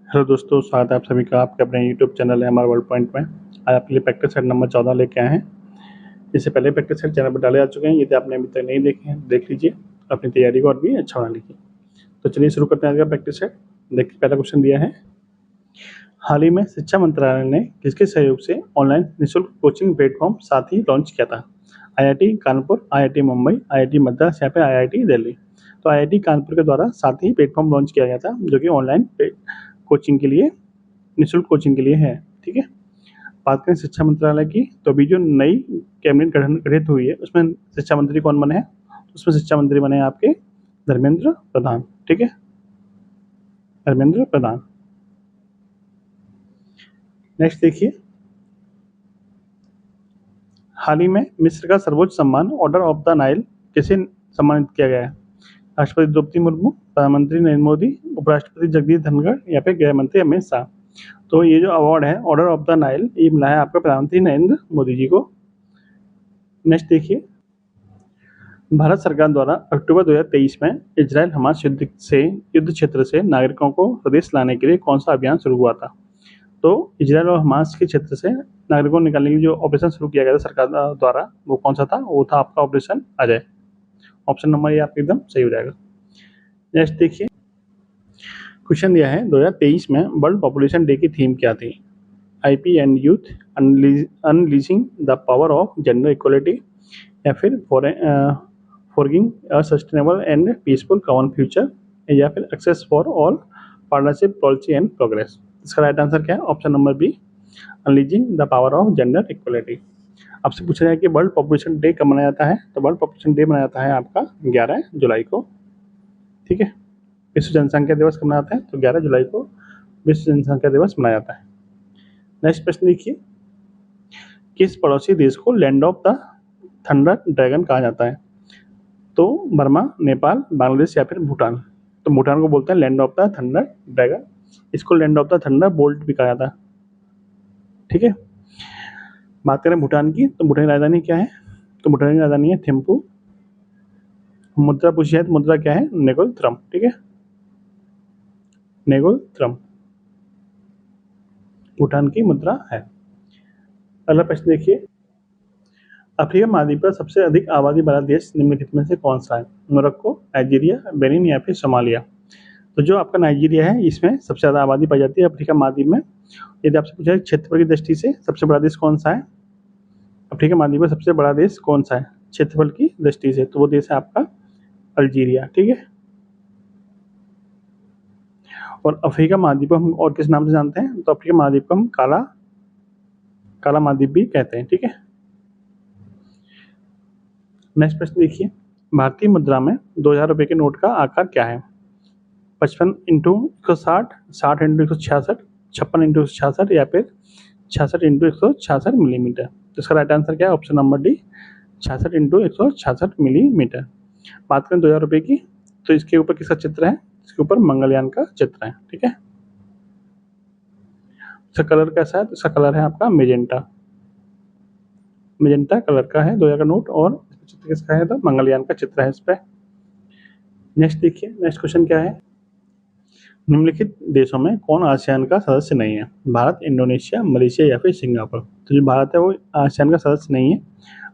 Hello दोस्तों, स्वागत है आप सभी का आपके अपने यूट्यूब चैनल है हमारा वर्ल्ड पॉइंट में। आज आपके लिए प्रैक्टिस सेट नंबर 14 लेके आए हैं। इससे पहले प्रैक्टिस सेट चैनल पर डाले जा चुके हैं। यदि आपने अभी तक नहीं देखे हैं देख लीजिए, अपनी तैयारी को और भी अच्छा बना लीजिए। तो चलिए शुरू करते हैं आज का प्रैक्टिस सेट। देखिए, पहला क्वेश्चन दिया है, हाल ही में शिक्षा मंत्रालय ने किसके सहयोग से ऑनलाइन निःशुल्क कोचिंग प्लेटफॉर्म साथी लॉन्च किया था? IIT Kanpur, IIT Mumbai, IIT Madras या फिर IIT दिल्ली? तो IIT कानपुर के द्वारा साथी प्लेटफॉर्म लॉन्च किया गया था, जो कि ऑनलाइन कोचिंग के लिए, निःशुल्क कोचिंग के लिए है। ठीक है। बात करें शिक्षा मंत्रालय की, तो अभी जो नई कैबिनेट गठित हुई है उसमें शिक्षा मंत्री कौन बने हैं? उसमें शिक्षा मंत्री बने हैं आपके धर्मेंद्र प्रधान। ठीक है, धर्मेंद्र प्रधान। नेक्स्ट देखिए, हाल ही में मिस्र का सर्वोच्च सम्मान ऑर्डर ऑफ द नाइल किसे सम्मानित किया गया है? राष्ट्रपति द्रौपदी मुर्मू, प्रधानमंत्री नरेंद्र मोदी, उपराष्ट्रपति जगदीप धनखड़ या फिर गृह मंत्री अमित शाह? तो ये जो अवार्ड है ऑर्डर ऑफ द नाइल, ये मिला है आपका प्रधानमंत्री नरेंद्र मोदी जी को। नेक्स्ट देखिए, भारत सरकार द्वारा अक्टूबर 2023 में इजराइल हमास युद्ध क्षेत्र से नागरिकों को स्वदेश लाने के लिए कौन सा अभियान शुरू हुआ था? तो इजराइल और हमास के क्षेत्र से नागरिकों को निकालने के लिए जो ऑपरेशन शुरू किया गया था सरकार द्वारा, वो कौन सा था? वो था आपका ऑपरेशन अजय। ऑप्शन नंबर ये आपका एकदम सही हो जाएगा। नेक्स्ट देखिए, क्वेश्चन दिया है 2023 में वर्ल्ड पॉपुलेशन डे की थीम क्या थी? IP and youth, unleashing the power of gender equality, या फिर forging a sustainable and peaceful common future, या फिर access for all, partnership policy and progress? इसका राइट आंसर क्या है? Option number B, unleashing the power of gender equality. आपसे पूछा जाए कि वर्ल्ड पॉपुलेशन डे कब मनाया जाता है, तो वर्ल्ड पॉपुलेशन डे मनाया जाता है आपका 11 जुलाई को। ठीक है। विश्व जनसंख्या दिवस कब मनाते हैं? तो 11 जुलाई को विश्व जनसंख्या दिवस मनाया जाता है। नेक्स्ट प्रश्न देखिए, किस पड़ोसी देश को land of the thunder dragon कहा जाता है? तो बर्मा, नेपाल, बांग्लादेश या फिर भूटान? तो भूटान को बोलते हैं land of the thunder dragon. इसको land of the thunderbolt भी कहा जाता है। ठीक है। बात करें भूटान की, तो भूटान की राजधानी क्या है? तो भूटान की राजधानी है थिम्पू। मुद्रा पूछी है तो मुद्रा क्या है? नेगोल थ्रम। ठीक है, नेगोल थ्रम भूटान की मुद्रा है। अगला प्रश्न देखिए, अफ्रीका महाद्वीप का सबसे अधिक आबादी वाला देश निम्नलिखित में से कौन सा है? मोरक्को, नाइजीरिया, बेनिन या फिर सोमालिया? तो जो आपका नाइजीरिया है, इसमें सबसे ज़्यादा आबादी पाई जाती है अफ्रीका महाद्वीप में। यदि आपसे पूछा है क्षेत्रफल की दृष्टि से सबसे बड़ा देश कौन सा है, अफ्रीका महाद्वीप में सबसे बड़ा देश कौन सा है क्षेत्रफल की दृष्टि से, तो वो देश है आपका अल्जीरिया। ठीक है। और अफ्रीका महाद्वीप को हम और किस नाम से जानते हैं? तो अफ्रीका महाद्वीप को हम काला महाद्वीप भी कहते हैं। ठीक है। नेक्स्ट प्रश्न देखिए, भारतीय मुद्रा में 2000 रुपये के नोट का आकार क्या है? 55 इंटू 160, 60 इंटू 166, 56 इंटू 166 या फिर 66 इंटू 166 मिलीमीटर? तो इसका राइट आंसर क्या है? Option number D, 66 into 166 millimetre. बात करें 2000 रुपये की, तो इसके ऊपर किसका चित्र है? इसके ऊपर मंगलयान का चित्र है। ठीक है। इसका कलर कैसा है? तो इसका कलर है आपका मेजेंटा। मेजेंटा कलर का है 2000 का नोट, और चित्र किसका है? तो मंगलयान का चित्र है इस पे। नेक्स्ट देखिए, नेक्स्ट क्वेश्चन क्या है, निम्नलिखित देशों में कौन आसियान का सदस्य नहीं है? भारत, इंडोनेशिया, मलेशिया या फिर सिंगापुर? तो जो भारत है वो आसियान का सदस्य नहीं है।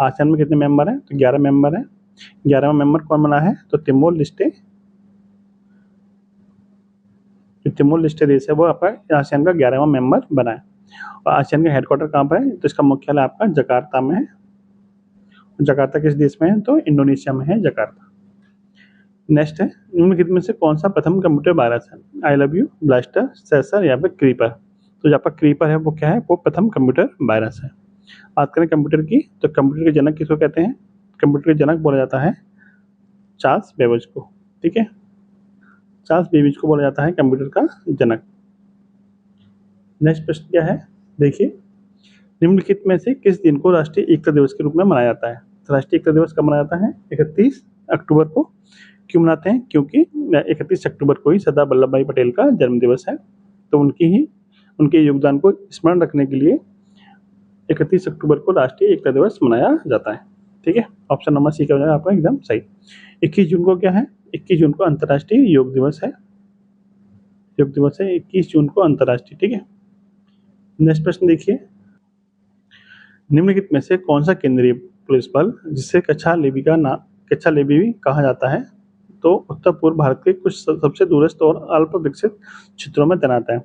आसियान में कितने मेंबर हैं? तो 11 मेंबर हैं। 11वां मेंबर कौन बना है? तो तिमोर लेस्टे। जो तिमोर लेस्टे देश है वो आपका आसियान का 11वां मेंबर बना है। और आसियान का हेडक्वार्टर कहाँ पर है? तो इसका मुख्यालय आपका जकार्ता में है। जकार्ता किस देश में है? तो इंडोनेशिया में है जकार्ता। नेक्स्ट है, निम्नलिखित में से कौन सा प्रथम कंप्यूटर वायरस है? आई लव यू, ब्लास्टर, सेसर या फिर क्रीपर? तो जो आपका क्रीपर है वो क्या है? वो प्रथम कंप्यूटर वायरस है। बात करें कंप्यूटर की, तो कंप्यूटर के जनक किसको कहते हैं? कंप्यूटर के जनक बोला जाता है चार्ल्स बेबेज को। ठीक है, चार्ल्स बेबेज को बोला जाता है कंप्यूटर का जनक। नेक्स्ट प्रश्न क्या है, देखिए, निम्नलिखित में से किस दिन को राष्ट्रीय एकता दिवस के रूप में मनाया जाता है? तो राष्ट्रीय एकता दिवस कब मनाया जाता है? 31 अक्टूबर को। क्यों मनाते हैं? क्योंकि 31 अक्टूबर को ही सरदार वल्लभ भाई पटेल का जन्म दिवस है। तो उनके योगदान को स्मरण रखने के लिए 31 अक्टूबर को राष्ट्रीय एकता दिवस मनाया जाता है। ठीक है, ऑप्शन नंबर सी का हो जाएगा आपका एकदम सही। 21 जून को क्या है? 21 जून को अंतर्राष्ट्रीय योग दिवस है। योग दिवस है 21 जून को अंतर्राष्ट्रीय, ठीक है। नेक्स्ट प्रश्न देखिए, निम्नलिखित में से कौन सा केंद्रीय पुलिस बल जिसे कच्छा लेबी भी कहा जाता है, तो उत्तर पूर्व भारत के कुछ सबसे दूरस्थ और अल्प विकसित क्षेत्रों में तैनात है।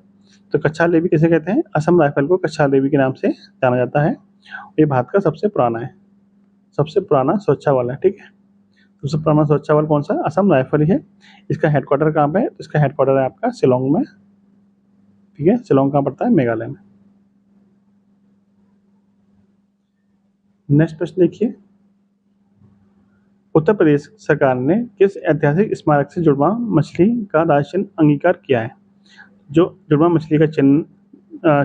तो कच्छा लेबी किसे कहते हैं? असम राइफल को कच्छा लेबी के नाम से जाना जाता है। ये भारत का सबसे पुराना सुरक्षा बल है, ठीक है। सबसे पुराना सुरक्षा बल कौन सा है? असम राइफल ही है। इसका हेडक्वार्टर कहाँ पे है? तो इसका हेडक्वार्टर है आपका शिलोंग में, ठीक है। शिलोंग कहाँ पड़ता है? मेघालय में। नेक्स्ट प्रश्न देखिए, उत्तर प्रदेश सरकार ने किस ऐतिहासिक स्मारक से जुड़वा मछली का राष्ट्रीय चिन्ह अंगीकार किया है? जो जुड़वा मछली का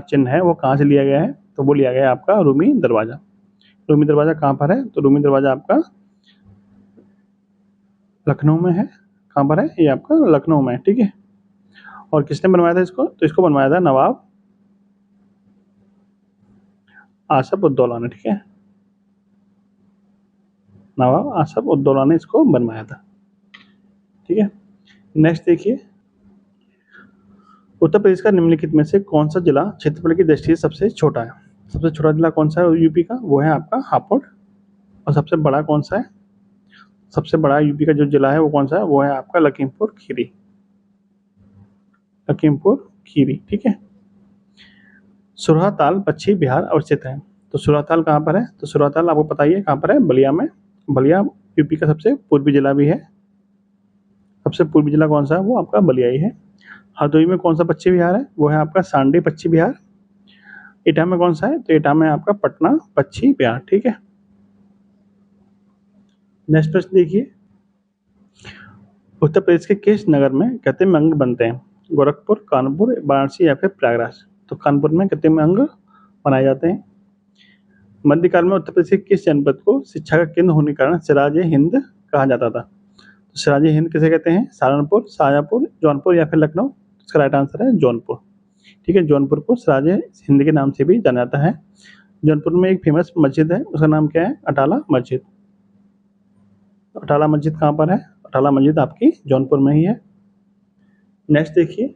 चिन्ह है वो कहाँ से लिया गया है? तो वो लिया गया है आपका रूमी दरवाजा। रूमी दरवाजा कहाँ पर है? तो रूमी दरवाजा आपका लखनऊ में है। कहाँ पर है? ये आपका लखनऊ में है, ठीक है। और किसने बनवाया था इसको? तो इसको बनवाया था नवाब आसफ उद्दौला ने, ठीक है। नवाब आसफ उद्दौला ने इसको बनवाया था, ठीक है। नेक्स्ट देखिए, उत्तर प्रदेश का निम्नलिखित में से कौन सा जिला क्षेत्रफल की दृष्टि से सबसे छोटा है? सबसे छोटा जिला कौन सा है यूपी का? वो है आपका हापुड़। और सबसे बड़ा कौन सा है? सबसे बड़ा यूपी का जो जिला है वो कौन सा है? वो है आपका लखीमपुर खीरी, ठीक है। सुरहाताल पश्चिमी बिहार अवस्थित है। तो सुरहाताल कहाँ पर है? तो सुरहाताल आपको पता ही है कहाँ पर है? बलिया में। बलिया यूपी का सबसे पूर्वी जिला भी है। सबसे पूर्वी जिला कौन सा है? वो आपका बलिया ही है। हरदोई में कौन सा पश्चिमी बिहार है? वो है आपका सांडी पश्चिमी बिहार। एटा में कौन सा है? तो एटा में आपका पटना पश्चिमी बिहार, ठीक है। नेक्स्ट प्रश्न देखिए, उत्तर प्रदेश के किस नगर में कृत्रिम अंग बनते हैं? गोरखपुर, कानपुर, वाराणसी या फिर प्रयागराज? तो कानपुर में कृत्रिम अंग बनाए जाते हैं। मध्यकाल में उत्तर प्रदेश के किस जनपद को शिक्षा का केंद्र होने के कारण सिराज ए हिंद कहा जाता था? तो सिराज ए हिंद किसे कहते हैं? सहारनपुर, शाजापुर, जौनपुर या फिर लखनऊ? इसका राइट आंसर है जौनपुर, ठीक है। जौनपुर को सिराज ए हिंद के नाम से भी जाना जाता है। जौनपुर में एक फेमस मस्जिद है, उसका नाम क्या है? अटाला मस्जिद। अटाला मस्जिद कहाँ पर है? अटाला मस्जिद आपकी जौनपुर में ही है। नेक्स्ट देखिए,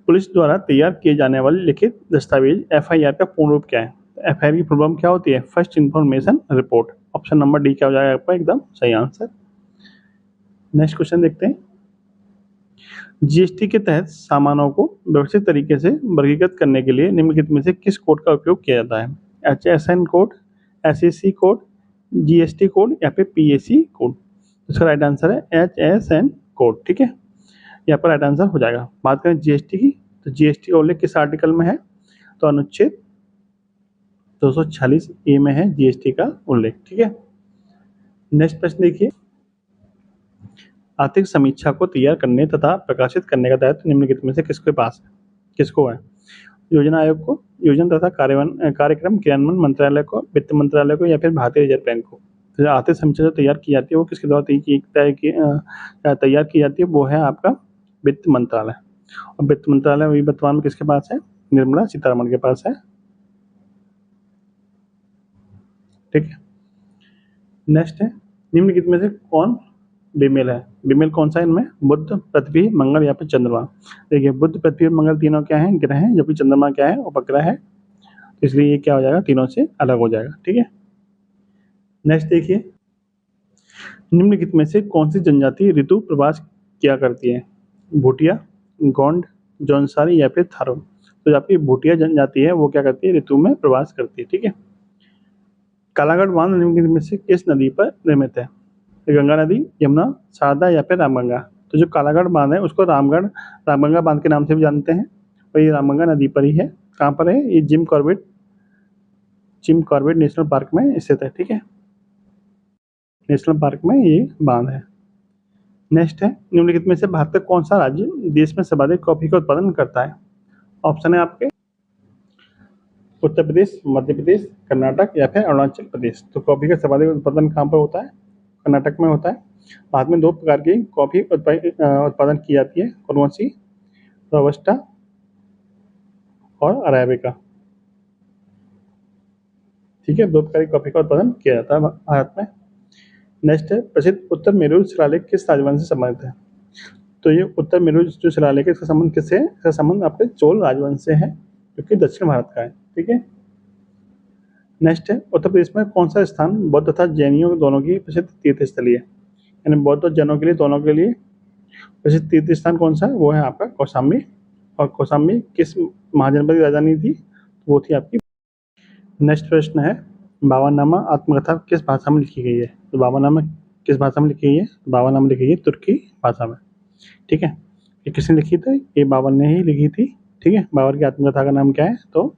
पुलिस द्वारा तैयार किए जाने वाले लिखित दस्तावेज एफआईआर का पूर्ण रूप क्या है? एफआईआर की फुल फॉर्म क्या होती है? First information report. Option number D क्या हो जाएगा आपका एकदम सही आंसर। नेक्स्ट क्वेश्चन देखते हैं, जीएसटी के तहत सामानों को व्यवस्थित तरीके से वर्गीकृत करने के लिए निम्नलिखित में से किस कोड का उपयोग किया जाता है? HSN code, SEC code, GST code या फिर PAC कोड? इसका राइट आंसर है HSN कोड, ठीक है। ये आपका राइट आंसर हो जाएगा। बात करें जीएसटी की, तो जीएसटी का उल्लेख किस आर्टिकल में है? तो अनुच्छेद 246A में है जीएसटी का उल्लेख, ठीक है। नेक्स्ट प्रश्न देखिए, आर्थिक समीक्षा को तैयार करने तथा प्रकाशित करने का दायित्व निम्नलिखित में से किसको है? योजना आयोग को, योजना तथा कार्यक्रम क्रियान्वयन मंत्रालय को, वित्त मंत्रालय को या फिर भारतीय रिजर्व बैंक को? तो आर्थिक समीक्षा जो तैयार की जाती है वो किसके द्वारा तैयार की जाती है? वो है आपका वित्त मंत्रालय। और वित्त मंत्रालय अभी वर्तमान में किसके पास है? निर्मला सीतारमण के पास है, ठीक है। नेक्स्ट है, निम्नलिखित में से कौन बेमेल है? बेमेल कौन सा है इनमें? बुध, पृथ्वी, मंगल या फिर चंद्रमा? देखिए, बुध, पृथ्वी और मंगल तीनों क्या है? ग्रह हैं, जबकि चंद्रमा क्या है? उपग्रह है। तो इसलिए ये क्या हो जाएगा? तीनों से अलग हो जाएगा, ठीक है। नेक्स्ट देखिए, निम्नलिखित में से कौन सी जनजाति ऋतु प्रवास किया करती है? भूटिया, गोंड, जौनसारी या फिर थारू? तो जो आपकी भूटिया जनजाति है वो क्या करती है? ऋतु में प्रवास करती है, ठीक है। कालागढ़ बांध निम्नलिखित में से किस नदी पर निर्मित है? गंगा नदी, यमुना, शारदा या फिर रामगंगा? तो जो कालागढ़ बांध है उसको रामगंगा बांध के नाम से भी जानते हैं, और ये रामगंगा नदी पर ही है। कहाँ पर है? ये जिम कॉर्बेट नेशनल पार्क में स्थित है, ठीक है। नेशनल पार्क में ये बांध है। नेक्स्ट है, निम्नलिखित में से भारत का कौन सा राज्य देश में सर्वाधिक कॉफी का उत्पादन करता है? ऑप्शन है आपके उत्तर प्रदेश, मध्य प्रदेश, कर्नाटक या फिर अरुणाचल प्रदेश। तो कॉफी का सर्वाधिक उत्पादन कहाँ पर होता है? कर्नाटक में होता है। भारत में 2 प्रकार की कॉफी उत्पादन की जाती है, कौन सी? रोबस्टा और अरेबिका, ठीक है। 2 प्रकार की कॉफी का उत्पादन किया जाता है भारत में। नेक्स्ट है, प्रसिद्ध उत्तर मेरू शिलालेख किस राजवंश से संबंधित है? तो ये उत्तर मेरु जो शिलालेख है इसका संबंध किससे है? इसका संबंध आपके चोल राजवंश से है, जो कि दक्षिण भारत का है। ठीक है, नेक्स्ट है उत्तर प्रदेश में कौन सा स्थान बौद्ध तथा जैनियों दोनों की प्रसिद्ध तीर्थ स्थली है? यानी बौद्ध और जैनों के लिए दोनों के लिए प्रसिद्ध तीर्थ स्थान कौन सा है? वो है आपका कौशाम्बी। और कौशाम्बी किस महाजनपद की राजधानी थी? वो थी आपकी। नेक्स्ट प्रश्न है बावननामा आत्मकथा किस भाषा में लिखी गई है? तो बावननामा किस भाषा में लिखी गई है? बावननामा लिखी गई है तुर्की भाषा में। ठीक है, ये किसने लिखी थी? ये बाबर ने ही लिखी थी। ठीक है, बाबर की आत्मकथा का नाम क्या है? तो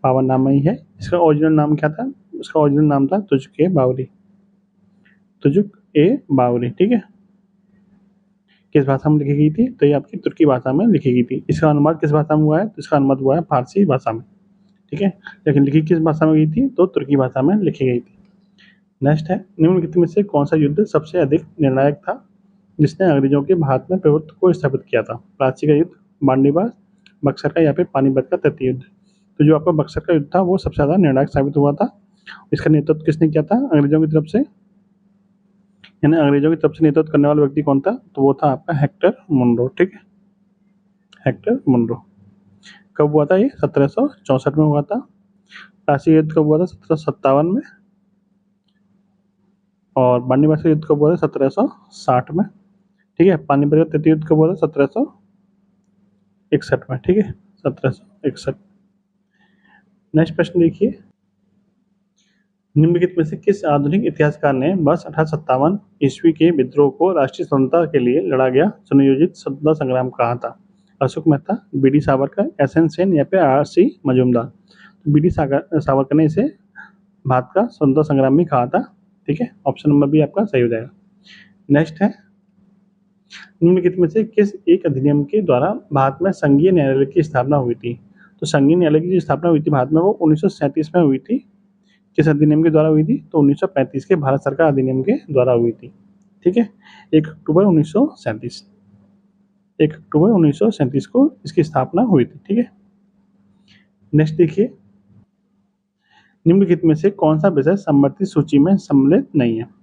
बावननामा ही है। इसका ओरिजिनल नाम क्या था? उसका ओरिजिनल नाम था तुजुक ए बावरी। तुजुक ए बावरी। ठीक है, किस भाषा में लिखी गई थी? तो ये आपकी तुर्की भाषा में लिखी गई थी। इसका अनुवाद किस भाषा में हुआ है? तो इसका अनुवाद हुआ है फारसी भाषा में। ठीक है, लेकिन लिखी किस भाषा में गई थी? तो तुर्की भाषा में लिखी गई थी। नेक्स्ट है निम्नलिखित में से कौन सा युद्ध सबसे अधिक निर्णायक था जिसने अंग्रेजों के भारत में प्रभुत्व को स्थापित किया था? प्लासी का युद्ध, बांडीबाज, बक्सर का या फिर पानीपत का तृतीय युद्ध? तो जो आपका बक्सर का युद्ध था वो सबसे ज्यादा निर्णायक साबित हुआ था। इसका नेतृत्व किसने किया था अंग्रेजों की तरफ से? यानी अंग्रेजों की तरफ से नेतृत्व करने वाला व्यक्ति कौन था? तो वो था आपका हेक्टर मुनरो। ठीक है, हेक्टर मुनरो। कब हुआ था ये? 1764 में हुआ था। प्लासी युद्ध कब हुआ था? 1757 में। और बांडीबाज का युद्ध कब हुआ था? 1760 में। ठीक है, पानीपत का तृतीय युद्ध कब हुआ था? 1761 में। ठीक है, 1761। नेक्स्ट प्रश्न देखिए, निम्नलिखित में से किस आधुनिक इतिहासकार ने वर्ष 1857 ईस्वी के विद्रोह को राष्ट्रीय स्वतंत्रता के लिए लड़ा गया सुनियोजित स्वतंत्रता संग्राम कहा था? अशोक मेहता, बी.डी. सावरकर, एस.एन. सेन या फिर आर.सी. मजूमदार? बी.डी. सावरकर ने इसे भारत का स्वतंत्रता संग्राम भी कहा था। ठीक है, ऑप्शन नंबर बी आपका सही हो जाएगा। नेक्स्ट है निम्नलिखित में से किस एक अधिनियम के द्वारा भारत में संघीय न्यायालय की स्थापना हुई थी? तो संघीय न्यायालय की जो स्थापना हुई थी भारत में वो 1937 में हुई थी। किस अधिनियम के द्वारा हुई थी? तो 1935 के भारत सरकार अधिनियम के द्वारा हुई थी। ठीक है, 1 अक्टूबर 1937, 1 अक्टूबर 1937 को इसकी स्थापना हुई थी। ठीक है, नेक्स्ट देखिए, निम्नलिखित में से कौन सा विषय समवर्ती सूची में सम्मिलित नहीं है?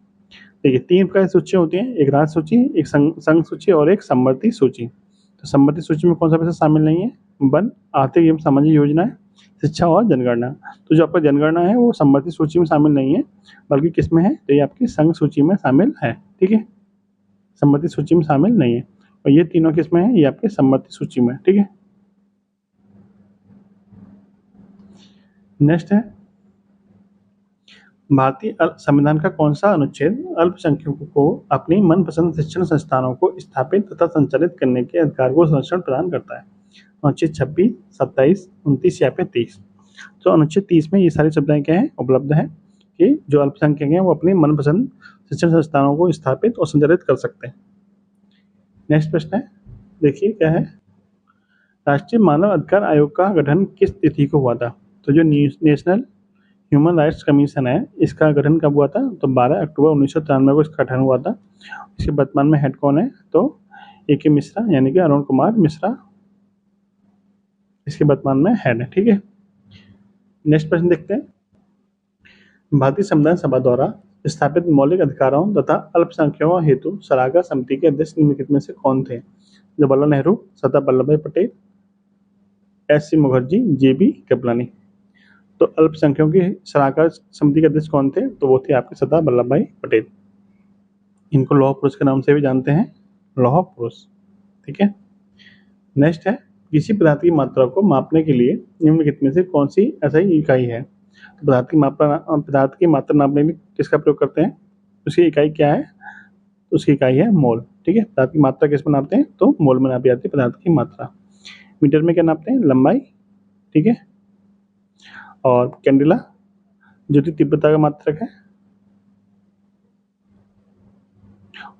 देखिए, 3 प्रकार की सूची होती है, एक राज्य सूची, एक संघ सूची और एक समवर्ती सूची। तो समवर्ती सूची में कौन सा विषय शामिल नहीं है? वन, आर्थिक एवं सामाजिक योजनाएं, शिक्षा और जनगणना। तो जो आपका जनगणना है वो समवर्ती सूची में शामिल नहीं है, बल्कि किस में है? तो ये आपकी संघ सूची में शामिल है। ठीक है, समवर्ती सूची में शामिल नहीं है। और ये तीनों किस में है? ये आपके समवर्ती सूची में। ठीक है, नेक्स्ट है भारतीय संविधान का कौन सा अनुच्छेद अल्पसंख्यकों को अपनी मनपसंद शिक्षण संस्थानों को स्थापित तथा संचालित करने के अधिकार को संरक्षण प्रदान करता है? अनुच्छेद 26, 27, 29 या फिर 30? तो अनुच्छेद 30 में ये सारी सुविधाएं क्या है? उपलब्ध है कि जो अल्पसंख्यक हैं वो अपनी मनपसंद शिक्षण संस्थानों को स्थापित और संचालित कर सकते हैं। नेक्स्ट प्रश्न है, देखिए क्या है, राष्ट्रीय मानव अधिकार आयोग का गठन किस तिथि को हुआ था? तो जो नेशनल ह्यूमन राइट्स कमीशन है इसका गठन कब हुआ था? तो 12 अक्टूबर 1993 को इसका गठन हुआ था। इसके वर्तमान में हेड कौन है? तो ए.के. मिश्रा यानी कि अरुण कुमार मिश्रा इसके वर्तमान में हेड है। ठीक है, नेक्स्ट प्रश्न देखते हैं, भारतीय संविधान सभा द्वारा स्थापित मौलिक अधिकारों तथा अल्पसंख्यकों हेतु सलाहकार समिति के अध्यक्ष निम्नलिखित में से कौन थे? जवाहरलाल नेहरू, सरदार वल्लभ भाई पटेल, एस.सी. मुखर्जी, जे.बी. कृपलानी? तो अल्पसंख्यकों की सलाहकार समिति के अध्यक्ष कौन थे? तो वो थे आपके सरदार वल्लभ भाई पटेल। इनको लौह पुरुष के नाम से भी जानते हैं, लौह पुरुष। ठीक है, नेक्स्ट है किसी पदार्थ की मात्रा को मापने के लिए निम्नलिखित में से कौन सी ऐसी इकाई है? तो पदार्थ की मात्रा नापने के लिए किसका प्रयोग करते हैं? उसकी इकाई क्या है? उसकी इकाई है मोल। ठीक है, पदार्थ की मात्रा किस में नापते हैं? तो मोल में नापी जाती है पदार्थ की मात्रा। मीटर में क्या नापते हैं? लंबाई। ठीक है, और कैंडिला जो कि तीव्रता का मात्रक है,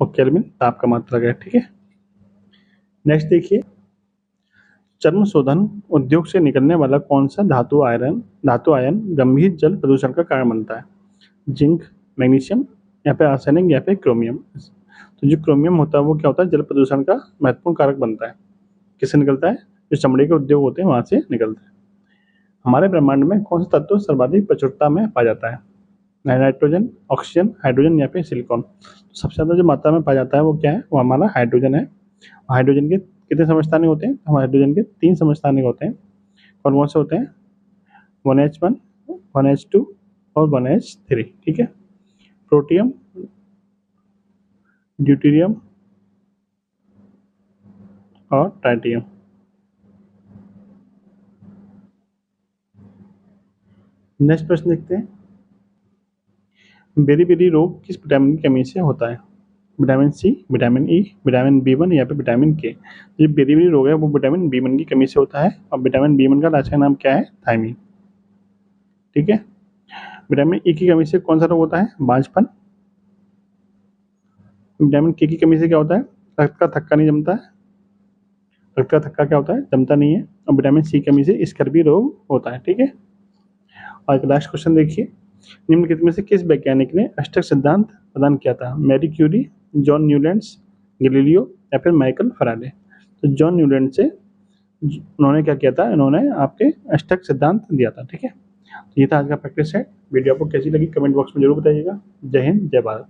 और केल्विन ताप का मात्रक है। ठीक है, नेक्स्ट देखिए, चर्म शोधन उद्योग से निकलने वाला कौन सा धातु आयन गंभीर जल प्रदूषण का कारण बनता है? जिंक, मैग्नीशियम या फिर आर्सेनिक या फिर क्रोमियम? तो जो क्रोमियम होता है वो क्या होता है? जल प्रदूषण का महत्वपूर्ण कारक बनता है। किससे निकलता है? जो चमड़े के उद्योग होते हैं वहां से निकलता है। हमारे ब्रह्मांड में कौन सा तत्व सर्वाधिक प्रचुरता में पाया जाता है? नाइट्रोजन, ऑक्सीजन, हाइड्रोजन या फिर सिलिकॉन? सबसे ज्यादा जो मात्रा में पाया जाता है वो क्या है? वो हमारा हाइड्रोजन है। हाइड्रोजन के कितने समस्थानिक होते हैं? हम हाइड्रोजन के 3 समस्थानिक होते हैं। कौन कौन से होते हैं? 1H1, 1H2 और 1H3। ठीक है। प्रोटियम, ड्यूटेरियम और ट्राइटियम। नेक्स्ट प्रश्न देखते हैं। बेरी-बेरी रोग किस विटामिन की कमी से होता है? Vitamin C, vitamin E, vitamin B one या फिर विटामिन के। जो बेरी-बेरी रोग है वो विटामिन बी1 की कमी से होता है और विटामिन बी1 का रासायनिक नाम क्या है? थायमीन। ठीक है। विटामिन ई की कमी से कौन सा रोग होता है? बांझपन। विटामिन के की कमी से क्या होता है? रक्त का थक्का नहीं जमता है। रक्त का थक्का क्या होता है? जमता नहीं है। और विटामिन सी की कमी से स्कर्वी रोग होता है। ठीक है। और एक लास्ट क्वेश्चन देखिए, निम्नलिखित में से किस वैज्ञानिक ने अष्टक सिद्धांत प्रदान किया था? Marie Curie, John Newlands, Galileo या फिर माइकल फैराडे। तो जॉन न्यूलैंड से उन्होंने क्या किया था? इन्होंने आपके अष्टक सिद्धांत दिया था। ठीक है। तो ये था आज का प्रैक्टिस सेट। वीडियो आपको कैसी लगी कमेंट बॉक्स में जरूर बताइएगा। जय हिंद, जय भारत।